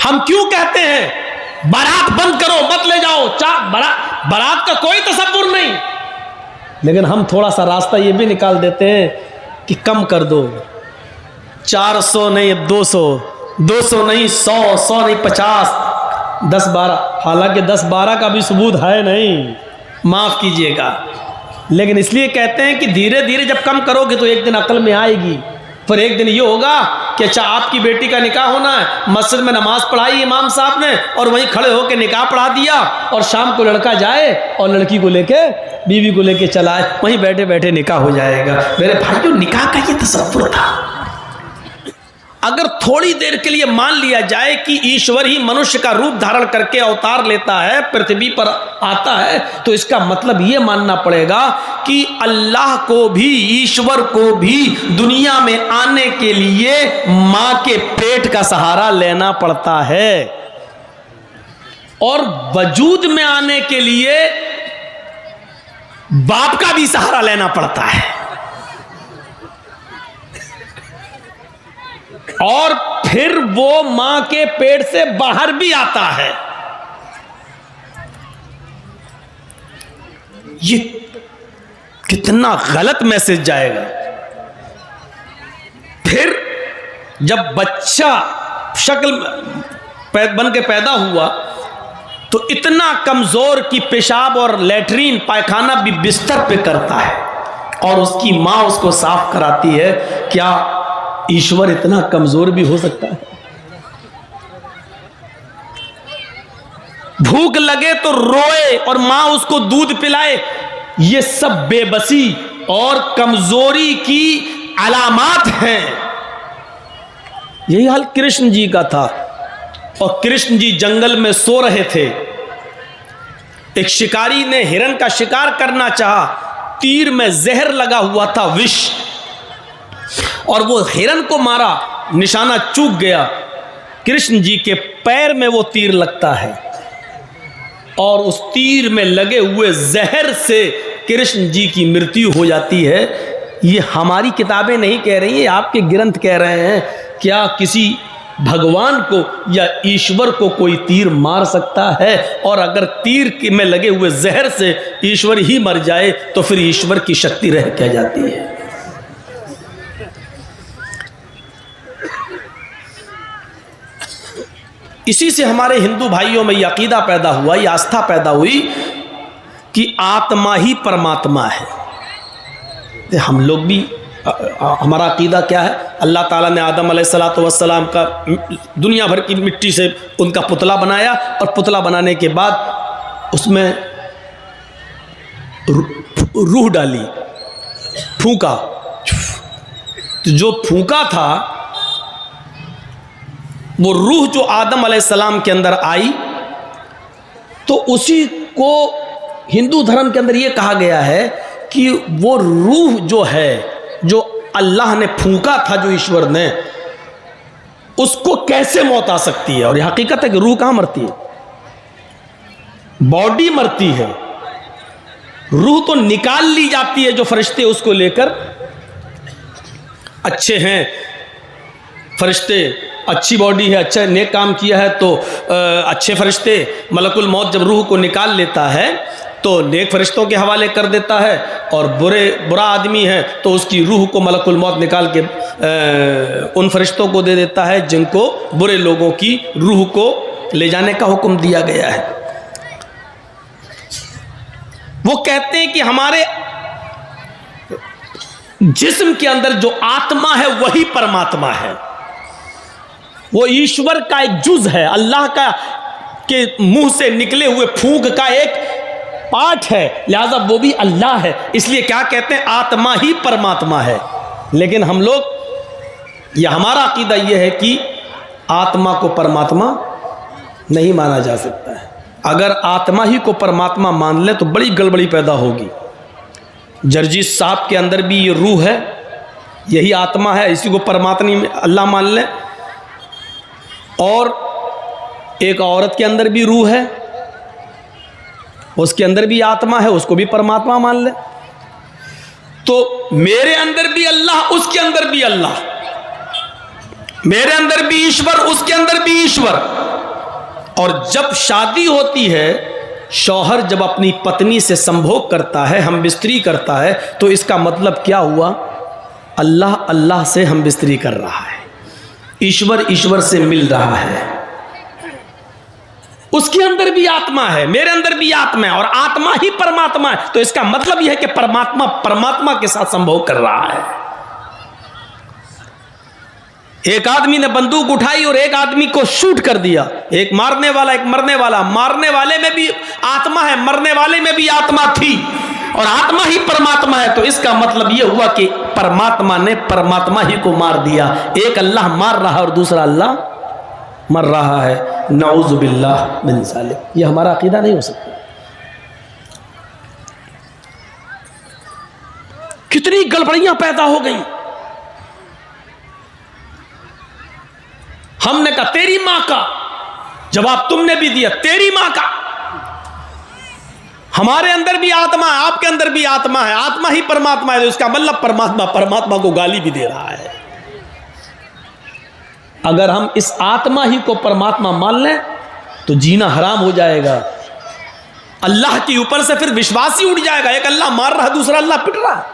हम क्यों कहते हैं बारात बंद करो, मत ले जाओ, बारात का कोई तसव्वुर नहीं, लेकिन हम थोड़ा सा रास्ता ये भी निकाल देते हैं कि कम कर दो, 400 नहीं 200, 200 नहीं 100, 100 नहीं 50, 10-12, हालांकि 10-12 का भी सबूत है नहीं, माफ कीजिएगा, लेकिन इसलिए कहते हैं कि धीरे धीरे जब कम करोगे तो एक दिन अकल में आएगी। फिर एक दिन ये होगा कि अच्छा आपकी बेटी का निकाह होना है, मस्जिद में नमाज पढ़ाई इमाम साहब ने और वहीं खड़े होकर निकाह पढ़ा दिया, और शाम को लड़का जाए और लड़की को लेके, बीवी को लेके चला आए, वहीं बैठे बैठे निकाह हो जाएगा। मेरे भाइयों, निकाह का ये तसव्वुर था। अगर थोड़ी देर के लिए मान लिया जाए कि ईश्वर ही मनुष्य का रूप धारण करके अवतार लेता है, पृथ्वी पर आता है, तो इसका मतलब ये मानना पड़ेगा कि अल्लाह को भी, ईश्वर को भी दुनिया में आने के लिए मां के पेट का सहारा लेना पड़ता है, और वजूद में आने के लिए बाप का भी सहारा लेना पड़ता है, और फिर वो मां के पेट से बाहर भी आता है। ये कितना गलत मैसेज जाएगा। फिर जब बच्चा शक्ल बन के पैदा हुआ तो इतना कमजोर कि पेशाब और लैट्रीन पायखाना भी बिस्तर पे करता है, और उसकी मां उसको साफ कराती है। क्या ईश्वर इतना कमजोर भी हो सकता है? भूख लगे तो रोए और मां उसको दूध पिलाए, ये सब बेबसी और कमजोरी की अलामात हैं। यही हाल कृष्ण जी का था, और कृष्ण जी जंगल में सो रहे थे। एक शिकारी ने हिरण का शिकार करना चाहा, तीर में जहर लगा हुआ था, विष, और वो हिरण को मारा, निशाना चूक गया, कृष्ण जी के पैर में वो तीर लगता है, और उस तीर में लगे हुए जहर से कृष्ण जी की मृत्यु हो जाती है। ये हमारी किताबें नहीं कह रही हैं, आपके ग्रंथ कह रहे हैं। क्या किसी भगवान को या ईश्वर को कोई तीर मार सकता है? और अगर तीर में लगे हुए जहर से ईश्वर ही मर जाए तो फिर ईश्वर की शक्ति रह क्या जाती है? इसी से हमारे हिंदू भाइयों में यह अकीदा पैदा हुआ, यह आस्था पैदा हुई कि आत्मा ही परमात्मा है। तो हम लोग भी, हमारा अकीदा क्या है? अल्लाह ताला ने आदम अलैहिस्सलातु वस्सलाम का दुनिया भर की मिट्टी से उनका पुतला बनाया, और पुतला बनाने के बाद उसमें रूह डाली, फूंका। तो जो फूंका था वो रूह जो आदम अलैहिस्सलाम के अंदर आई, तो उसी को हिंदू धर्म के अंदर ये कहा गया है कि वो रूह जो है, जो अल्लाह ने फूंका था, जो ईश्वर ने, उसको कैसे मौत आ सकती है? और यह हकीकत है कि रूह कहां मरती है? बॉडी मरती है, रूह तो निकाल ली जाती है। जो फरिश्ते उसको लेकर, अच्छे हैं फरिश्ते, अच्छी बॉडी है, अच्छा नेक काम किया है, तो अच्छे फरिश्ते, मलकुल मौत जब रूह को निकाल लेता है तो नेक फरिश्तों के हवाले कर देता है, और बुरा आदमी है तो उसकी रूह को मलकुल मौत निकाल के उन फरिश्तों को दे देता है जिनको बुरे लोगों की रूह को ले जाने का हुक्म दिया गया है। वो कहते हैं कि हमारे जिस्म के अंदर जो आत्मा है वही परमात्मा है, वो ईश्वर का एक जुज है, अल्लाह का के मुंह से निकले हुए फूंक का एक पार्ट है, लिहाजा वो भी अल्लाह है। इसलिए क्या कहते हैं? आत्मा ही परमात्मा है। लेकिन हम लोग, या हमारा अकीदा यह है कि आत्मा को परमात्मा नहीं माना जा सकता है। अगर आत्मा ही को परमात्मा मान ले तो बड़ी गड़बड़ी पैदा होगी। जर्जीस साहब के अंदर भी ये रूह है, यही आत्मा है, इसी को परमात्मा अल्लाह मान ले। और एक औरत के अंदर भी रूह है, उसके अंदर भी आत्मा है, उसको भी परमात्मा मान ले। तो मेरे अंदर भी अल्लाह, उसके अंदर भी अल्लाह, मेरे अंदर भी ईश्वर, उसके अंदर भी ईश्वर। और जब शादी होती है, शौहर जब अपनी पत्नी से संभोग करता है, हम बिस्तरी करता है, तो इसका मतलब क्या हुआ? अल्लाह अल्लाह से हम बिस्तरी कर रहा है, ईश्वर ईश्वर से मिल रहा है। उसके अंदर भी आत्मा है, मेरे अंदर भी आत्मा है, और आत्मा ही परमात्मा है। तो इसका मतलब यह है कि परमात्मा परमात्मा के साथ संभोग कर रहा है। एक आदमी ने बंदूक उठाई और एक आदमी को शूट कर दिया, एक मारने वाला एक मरने वाला। मारने वाले में भी आत्मा है, मरने वाले में भी आत्मा थी, और आत्मा ही परमात्मा है। तो इसका मतलब यह हुआ कि परमात्मा ने परमात्मा ही को मार दिया। एक अल्लाह मार रहा है और दूसरा अल्लाह मर रहा है। नऊज़ु बिल्लाह मिन ज़ालिक। यह हमारा अकीदा नहीं हो सकता। कितनी गड़बड़ियां पैदा हो गई। हमने कहा तेरी मां का, जवाब तुमने भी दिया तेरी मां का। हमारे अंदर भी आत्मा है, आपके अंदर भी आत्मा है, आत्मा ही परमात्मा है। तो इसका मतलब परमात्मा परमात्मा को गाली भी दे रहा है। अगर हम इस आत्मा ही को परमात्मा मान लें तो जीना हराम हो जाएगा। अल्लाह के ऊपर से फिर विश्वास ही उठ जाएगा। एक अल्लाह मार रहा है, दूसरा अल्लाह पिट रहा है।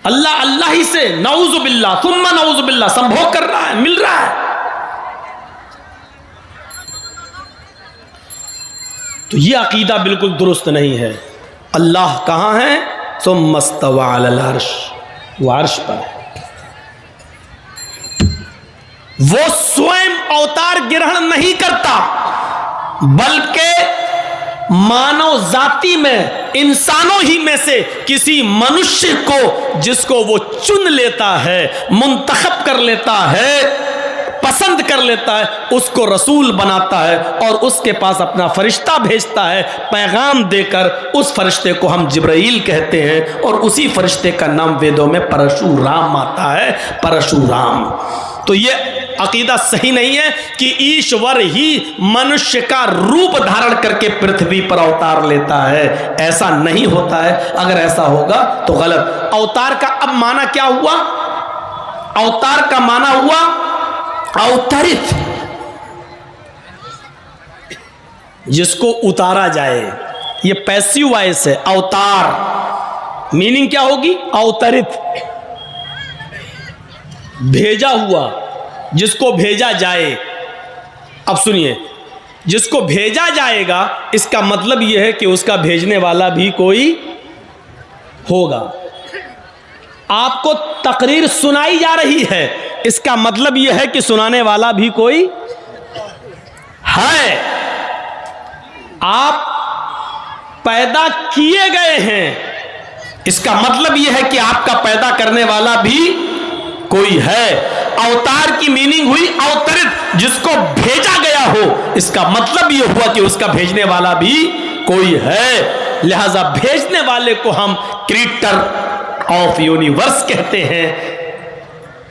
अल्लाह अल्लाह ही से नऊज़ु बिल्लाह सुम्मा नऊज़ु बिल्लाह संभोग कर रहा है, मिल रहा है। तो यह अकीदा बिल्कुल दुरुस्त नहीं है। अल्लाह कहां है? सुम्मा इस्तवा अलल अर्श, वो अर्श पर है। वो स्वयं अवतार ग्रहण नहीं करता, बल्कि मानव जाति में, इंसानों ही में से किसी मनुष्य को, जिसको वो चुन लेता है, मुंतखब कर लेता है, पसंद कर लेता है, उसको रसूल बनाता है और उसके पास अपना फरिश्ता भेजता है पैगाम देकर। उस फरिश्ते को हम जिब्राइल कहते हैं, और उसी फरिश्ते का नाम वेदों में परशुराम आता है, परशुराम। तो ये अकीदा सही नहीं है कि ईश्वर ही मनुष्य का रूप धारण करके पृथ्वी पर अवतार लेता है। ऐसा नहीं होता है। अगर ऐसा होगा तो गलत। अवतार का अब माना क्या हुआ? अवतार का माना हुआ अवतरित, जिसको उतारा जाए। ये पैसिव वॉइस है। अवतार मीनिंग क्या होगी? अवतरित, भेजा हुआ, जिसको भेजा जाए। अब सुनिए, जिसको भेजा जाएगा इसका मतलब यह है कि उसका भेजने वाला भी कोई होगा। आपको तकरीर सुनाई जा रही है, इसका मतलब यह है कि सुनाने वाला भी कोई है। आप पैदा किए गए हैं, इसका मतलब यह है कि आपका पैदा करने वाला भी कोई है। अवतार की मीनिंग हुई अवतरित, जिसको भेजा गया हो। इसका मतलब यह हुआ कि उसका भेजने वाला भी कोई है। लिहाजा भेजने वाले को हम क्रिएटर ऑफ यूनिवर्स कहते हैं,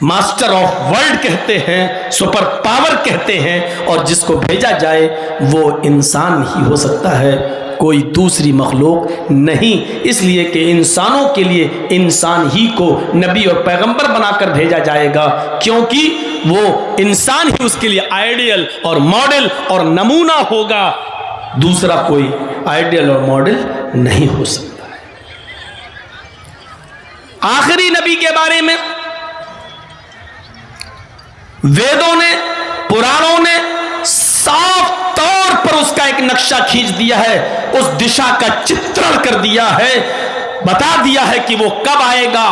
मास्टर ऑफ वर्ल्ड कहते हैं, सुपर पावर कहते हैं। और जिसको भेजा जाए वो इंसान ही हो सकता है, कोई दूसरी मखलूक नहीं। इसलिए कि इंसानों के लिए इंसान ही को नबी और पैगंबर बनाकर भेजा जाएगा, क्योंकि वो इंसान ही उसके लिए आइडियल और मॉडल और नमूना होगा। दूसरा कोई आइडियल और मॉडल नहीं हो सकता है। आखिरी नबी के बारे में वेदों ने, पुराणों ने साफ तौर पर उसका एक नक्शा खींच दिया है, उस दिशा का चित्रण कर दिया है, बता दिया है कि वो कब आएगा,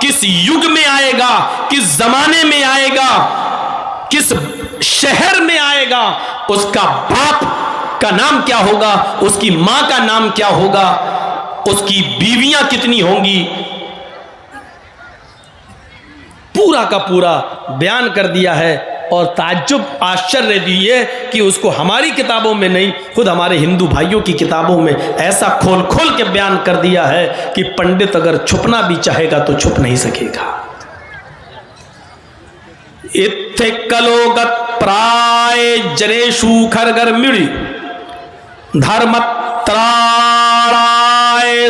किस युग में आएगा, किस जमाने में आएगा, किस शहर में आएगा, उसका बाप का नाम क्या होगा, उसकी मां का नाम क्या होगा, उसकी बीवियां कितनी होंगी, पूरा का पूरा बयान कर दिया है। और ताज्जुब, आश्चर्य दिए कि उसको हमारी किताबों में नहीं, खुद हमारे हिंदू भाइयों की किताबों में ऐसा खोल खोल के बयान कर दिया है कि पंडित अगर छुपना भी चाहेगा तो छुप नहीं सकेगा। इत्थे कलोगत प्राय जनेशु खरगर मिड़ी धर्मत्राय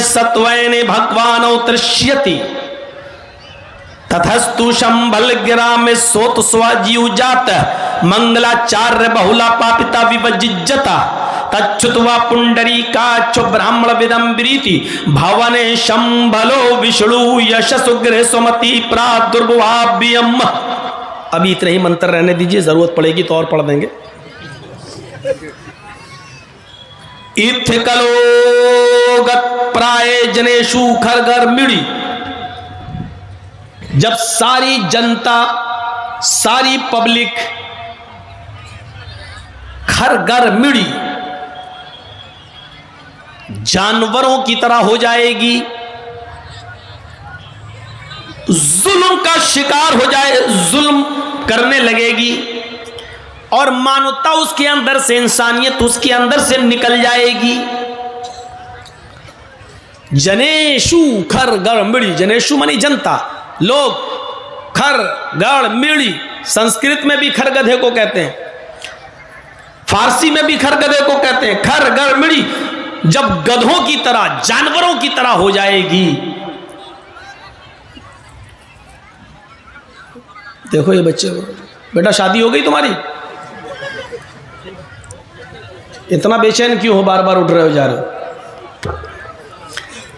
सत्वैने भगवानौ तृष्यति तथस्तु शंभल गिरा में सोत स्वजीव जात मंगलाचार्य बहुला पापिता विवजिज्जता तच्युतवा पुंडरी काचो ब्राह्मण विदम्बरीति भवने शंभलो विष्णु यश सुग्रह सुमति प्रादुर्भाव्यम। अभी इतने ही मंत्र रहने दीजिए, जरूरत पड़ेगी तो और पढ़ देंगे। इत्थकलोगत प्राय जनेशु खरगर मिड़ी, जब सारी जनता सारी पब्लिक खरगर मिड़ी जानवरों की तरह हो जाएगी, जुल्म का शिकार हो जाए, जुल्म करने लगेगी और मानवता उसके अंदर से, इंसानियत उसके अंदर से निकल जाएगी। जनेशु खर गड़ मिड़ी, जनेशु मानी जनता, लोग, खर गड़ मिड़ी, संस्कृत में भी खर गधे को कहते हैं, फारसी में भी खर गधे को कहते हैं। खर गड़ मिड़ी जब गधों की तरह, जानवरों की तरह हो जाएगी। देखो ये बच्चे को, बेटा शादी हो गई तुम्हारी? इतना बेचैन क्यों हो, बार बार उठ रहे हो जा रहे हो?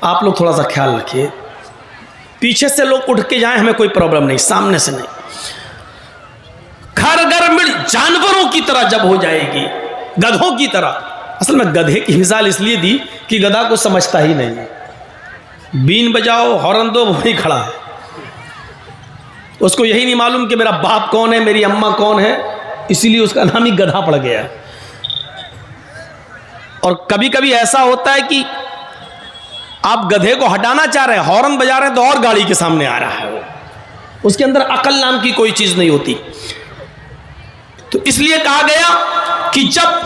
आप लोग थोड़ा सा ख्याल रखिए, पीछे से लोग उठ के जाएं हमें कोई प्रॉब्लम नहीं, सामने से नहीं। खरगर मिड़ जानवरों की तरह जब हो जाएगी, गधों की तरह। असल में गधे की मिसाल इसलिए दी कि गधा को समझता ही नहीं है, बीन बजाओ हॉर्न दो वही खड़ा है, उसको यही नहीं मालूम कि मेरा बाप कौन है, मेरी अम्मा कौन है, इसीलिए उसका नाम ही गधा पड़ गया। और कभी कभी ऐसा होता है कि आप गधे को हटाना चाह रहे हैं, हॉर्न बजा रहे हैं तो और गाड़ी के सामने आ रहा है वो, उसके अंदर अकल नाम की कोई चीज नहीं होती। तो इसलिए कहा गया कि जब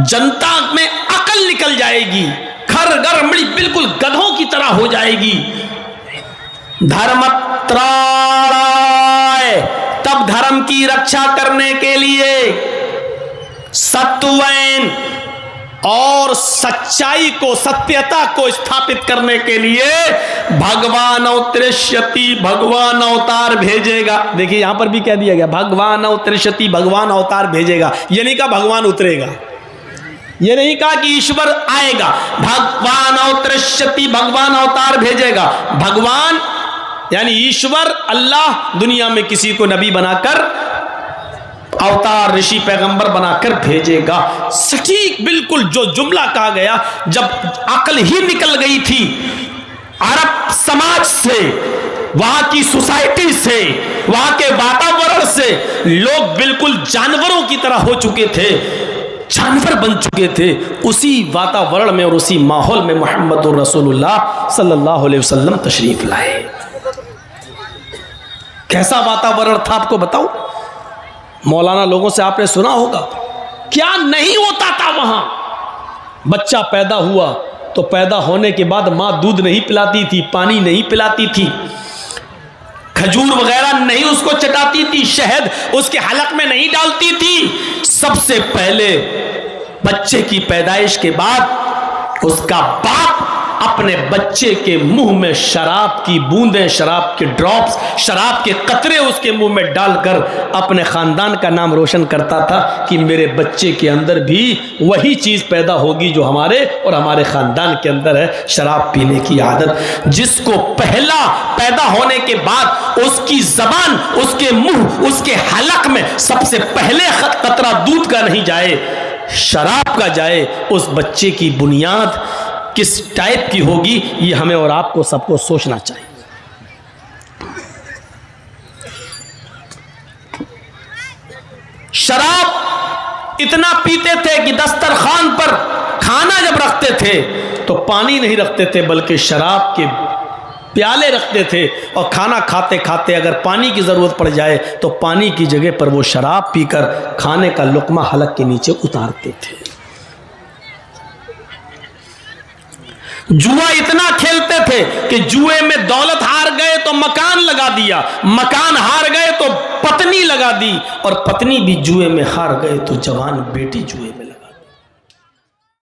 जनता में अकल निकल जाएगी, खरगर मिड़ी बिल्कुल गधों की तरह हो जाएगी, धर्मत्राय, तब धर्म की रक्षा करने के लिए, सत्वैन और सच्चाई को, सत्यता को स्थापित करने के लिए भगवान अवतरिष्यति, भगवान अवतार भेजेगा। देखिए यहां पर भी कह दिया गया भगवान अवतरिष्यति, भगवान अवतार भेजेगा। ये नहीं कहा भगवान उतरेगा, ये नहीं कहा कि ईश्वर आएगा, भगवान अवतरिष्यति, भगवान अवतार भेजेगा। भगवान यानी ईश्वर, अल्लाह दुनिया में किसी को नबी बनाकर, अवतार, ऋषि, पैगंबर बनाकर भेजेगा। सटीक बिल्कुल जो जुमला कहा गया, जब अकल ही निकल गई थी अरब समाज से, वहां की सोसाइटी से, वहां के वातावरण से, लोग बिल्कुल जानवरों की तरह हो चुके थे, जानवर बन चुके थे। उसी वातावरण में और उसी माहौल में मोहम्मद रसूलुल्लाह सल्लल्लाहु अलैहि वसल्लम तशरीफ लाए। कैसा वातावरण था आपको बताऊं? मौलाना लोगों से आपने सुना होगा, क्या नहीं होता था वहां। बच्चा पैदा हुआ तो पैदा होने के बाद मां दूध नहीं पिलाती थी, पानी नहीं पिलाती थी, खजूर वगैरह नहीं उसको चटाती थी, शहद उसके हलक में नहीं डालती थी। सबसे पहले बच्चे की पैदाइश के बाद उसका बाप अपने बच्चे के मुंह में शराब की बूंदें, शराब के ड्रॉप्स, शराब के कतरे उसके मुंह में डालकर अपने खानदान का नाम रोशन करता था कि मेरे बच्चे के अंदर भी वही चीज पैदा होगी जो हमारे और हमारे खानदान के अंदर है, शराब पीने की आदत। जिसको पहला पैदा होने के बाद उसकी जबान, उसके मुंह, उसके हलक में सबसे पहले कतरा दूध का नहीं जाए, शराब का जाए, उस बच्चे की बुनियाद किस टाइप की होगी, ये हमें और आपको सबको सोचना चाहिए। शराब इतना पीते थे कि दस्तरखान पर खाना जब रखते थे तो पानी नहीं रखते थे, बल्कि शराब के प्याले रखते थे, और खाना खाते खाते अगर पानी की जरूरत पड़ जाए तो पानी की जगह पर वो शराब पीकर खाने का लुकमा हलक के नीचे उतारते थे। जुआ इतना खेलते थे कि जुए में दौलत हार गए तो मकान लगा दिया, मकान हार गए तो पत्नी लगा दी, और पत्नी भी जुए में हार गए तो जवान बेटी जुए में